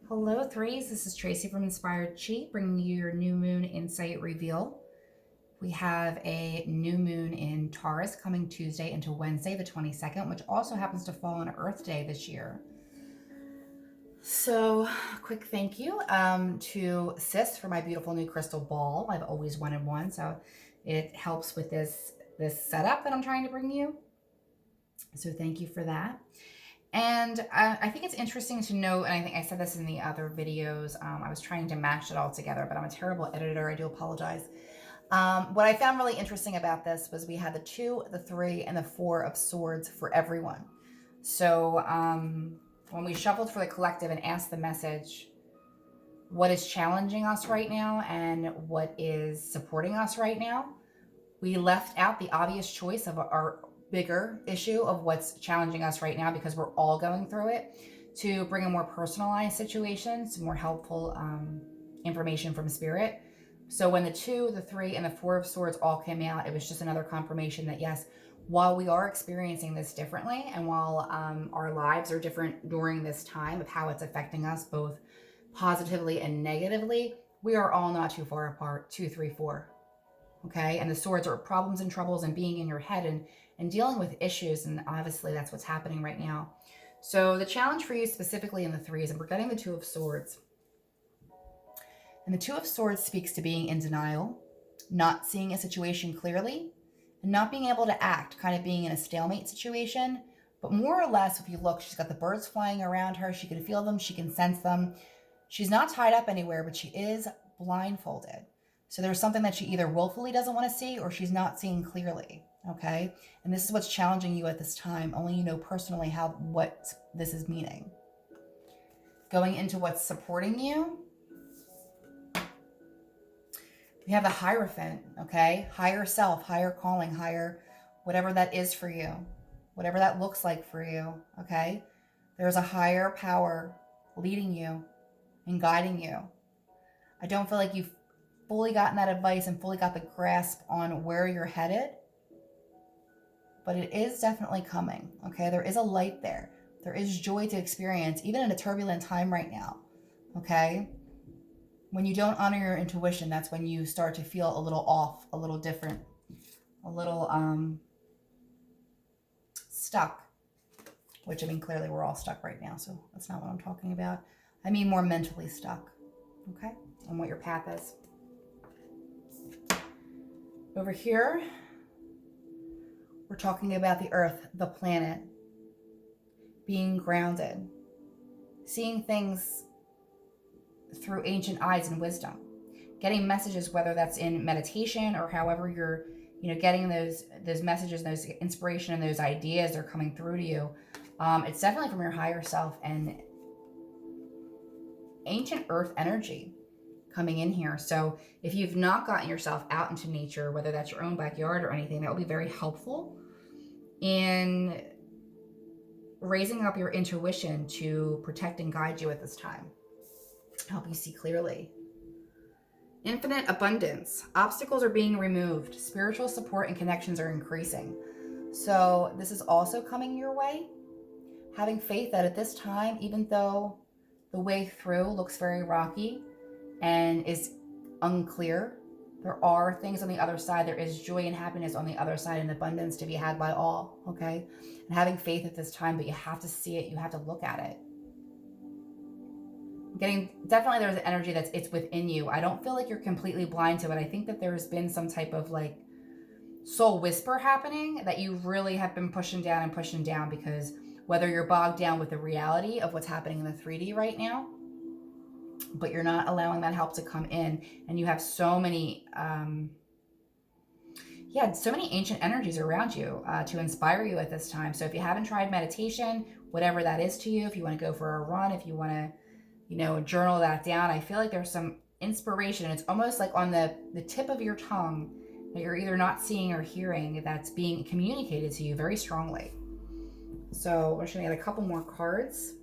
Hello, threes. This is Tracy from Inspired Chi, bringing you your new moon insight reveal. We have a new moon in Taurus coming Tuesday into Wednesday, the 22nd, which also happens to fall on Earth Day this year. So, quick thank you to Sis for my beautiful new crystal ball. I've always wanted one, so it helps with this setup that I'm trying to bring you. So, thank you for that. And I think it's interesting to note, and I think I said this in the other videos, I was trying to match it all together, but I'm a terrible editor. I do apologize. What I found really interesting about this was we had the 2, the 3, and the 4 of swords for everyone. So when we shuffled for the collective and asked the message, what is challenging us right now and what is supporting us right now, we left out the obvious choice of our bigger issue of what's challenging us right now, because we're all going through it, to bring a more personalized situation, some more helpful information from spirit. So when the 2, the 3, and the 4 of swords all came out, it was just another confirmation that yes, while we are experiencing this differently, and while our lives are different during this time of how it's affecting us both positively and negatively, we are all not too far apart. 2, 3, 4. Okay, and the swords are problems and troubles and being in your head and dealing with issues, and obviously that's what's happening right now. So the challenge for you specifically in the 3s, and we're getting the 2 of swords. And the 2 of swords speaks to being in denial, not seeing a situation clearly, and not being able to act, kind of being in a stalemate situation. But more or less, if you look, she's got the birds flying around her. She can feel them. She can sense them. She's not tied up anywhere, but she is blindfolded. So there's something that she either willfully doesn't want to see or she's not seeing clearly, okay? And this is what's challenging you at this time. Only you know personally what this is meaning. Going into what's supporting you, we have the Hierophant, okay? Higher self, higher calling, higher whatever that is for you, whatever that looks like for you, okay? There's a higher power leading you and guiding you. I don't feel like you've fully gotten that advice and fully got the grasp on where you're headed, but it is definitely coming, okay? There is a light there. There is joy to experience, even in a turbulent time right now, okay? When you don't honor your intuition, that's when you start to feel a little off, a little different, a little stuck, which I mean, clearly we're all stuck right now, so that's not what I'm talking about. I mean more mentally stuck, okay? And what your path is. Over here, we're talking about the earth, the planet, being grounded, seeing things through ancient eyes and wisdom, getting messages, whether that's in meditation or however you're, getting those messages, those inspiration and those ideas are coming through to you. It's definitely from your higher self and ancient earth energy coming in here. So if you've not gotten yourself out into nature, whether that's your own backyard or anything, that will be very helpful in raising up your intuition to protect and guide you at this time. Help you see clearly. Infinite abundance. Obstacles are being removed. Spiritual support and connections are increasing. So this is also coming your way. Having faith that at this time, even though the way through looks very rocky and is unclear, there are things on the other side. There is joy and happiness on the other side and abundance to be had by all, okay? And having faith at this time, but you have to see it. You have to look at it. Definitely there's an energy it's within you. I don't feel like you're completely blind to it. I think that there's been some type of like soul whisper happening that you really have been pushing down, because whether you're bogged down with the reality of what's happening in the 3D right now, but you're not allowing that help to come in, and you have so many ancient energies around you to inspire you at this time. So if you haven't tried meditation, whatever that is to you, if you want to go for a run, if you want to journal that down, I feel like there's some inspiration. It's almost like on the tip of your tongue that you're either not seeing or hearing, that's being communicated to you very strongly. So we're just going to get a couple more cards.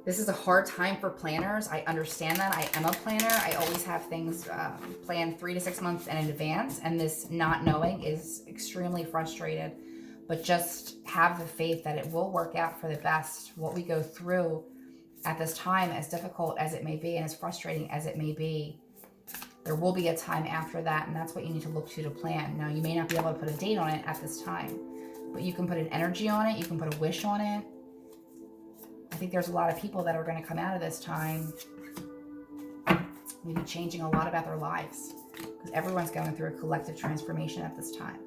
This is a hard time for planners. I understand that. I am a planner. I always have things planned 3 to 6 months in advance, and this not knowing is extremely frustrated. But just have the faith that it will work out for the best. What we go through at this time, as difficult as it may be and as frustrating as it may be, there will be a time after that, and that's what you need to look to plan. Now, you may not be able to put a date on it at this time, but you can put an energy on it. You can put a wish on it. I think there's a lot of people that are going to come out of this time maybe changing a lot about their lives, because everyone's going through a collective transformation at this time.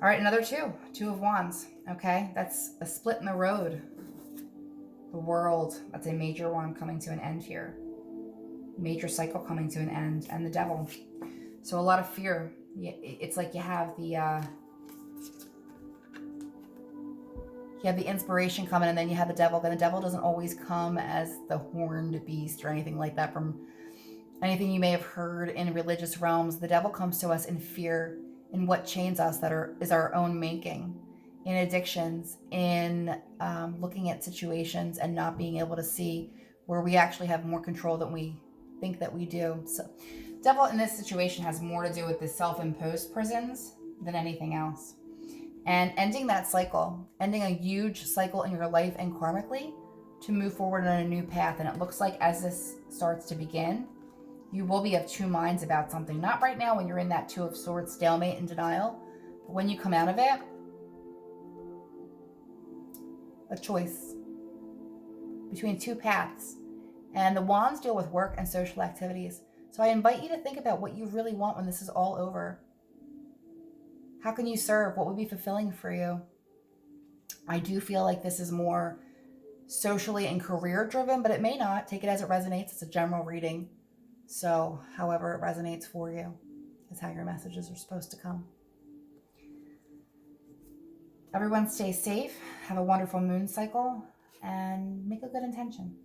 All right, another two of wands. Okay, that's a split in the road. The world, that's a major one coming to an end here. Major cycle coming to an end, and the devil. So a lot of fear. It's like you have the inspiration coming, and then you have the devil. And the devil doesn't always come as the horned beast or anything like that from anything you may have heard in religious realms. The devil comes to us in fear, in what chains us is our own making, in addictions, in looking at situations and not being able to see where we actually have more control than we think that we do. So devil in this situation has more to do with the self-imposed prisons than anything else. And ending that cycle, ending a huge cycle in your life and karmically to move forward on a new path. And it looks like as this starts to begin, you will be of two minds about something. Not right now when you're in that Two of Swords stalemate and denial, but when you come out of it, a choice between two paths. And the wands deal with work and social activities. So I invite you to think about what you really want when this is all over. How can you serve? What would be fulfilling for you? I do feel like this is more socially and career driven, but it may not. Take it as it resonates. It's a general reading. So however it resonates for you is how your messages are supposed to come. Everyone stay safe. Have a wonderful moon cycle and make a good intention.